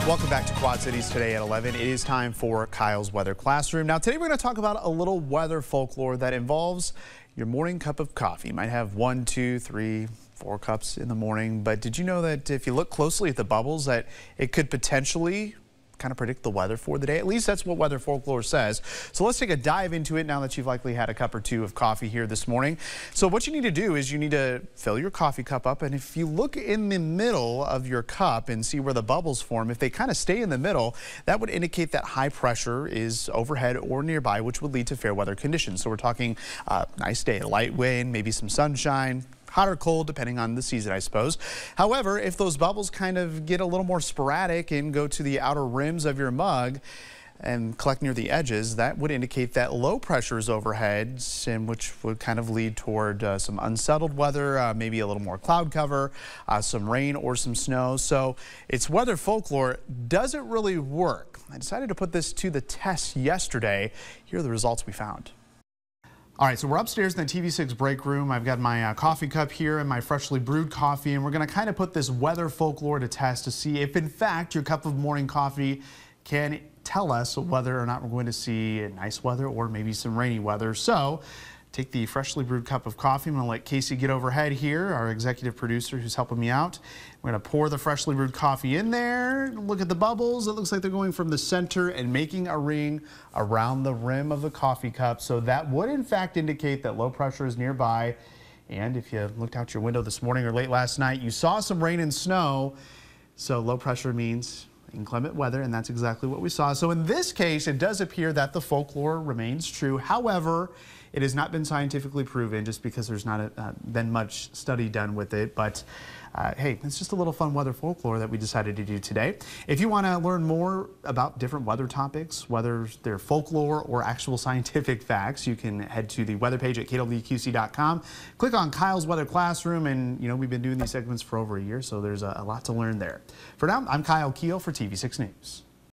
Welcome back to Quad Cities Today at 11. It is time for Kyle's Weather Classroom. Now today we're going to talk about a little weather folklore that involves your morning cup of coffee. You might have 1, 2, 3, 4 cups in the morning, but did you know that if you look closely at the bubbles that it could potentially kind of predict the weather for the day? At least that's what weather folklore says. So let's take a dive into it now that you've likely had a cup or two of coffee here this morning. So what you need to do is you need to fill your coffee cup up, and if you look in the middle of your cup and see where the bubbles form, if they kind of stay in the middle, that would indicate that high pressure is overhead or nearby, which would lead to fair weather conditions. So we're talking a nice day, a light wind, maybe some sunshine, hot or cold, depending on the season, I suppose. However, if those bubbles kind of get a little more sporadic and go to the outer rims of your mug and collect near the edges, that would indicate that low pressure is overhead, and which would kind of lead toward some unsettled weather, maybe a little more cloud cover, some rain or some snow. So it's weather folklore. Does it really work? I decided to put this to the test yesterday. Here are the results we found. All right, so we're upstairs in the TV6 break room. I've got my coffee cup here and my freshly brewed coffee, and we're going to kind of put this weather folklore to test to see if, in fact, your cup of morning coffee can tell us whether or not we're going to see nice weather or maybe some rainy weather. So take the freshly brewed cup of coffee. I'm going to let Casey get overhead here, our executive producer who's helping me out. We're going to pour the freshly brewed coffee in there. Look at the bubbles. It looks like they're going from the center and making a ring around the rim of the coffee cup. So that would in fact indicate that low pressure is nearby. And if you looked out your window this morning or late last night, you saw some rain and snow. So low pressure means inclement weather, and that's exactly what we saw. So in this case, it does appear that the folklore remains true. However, it has not been scientifically proven just because there's not been much study done with it. But hey, it's just a little fun weather folklore that we decided to do today. If you want to learn more about different weather topics, whether they're folklore or actual scientific facts, you can head to the weather page at KWQC.com. Click on Kyle's Weather Classroom, and you know we've been doing these segments for over a year, so there's a lot to learn there. For now, I'm Kiel for TV6 News.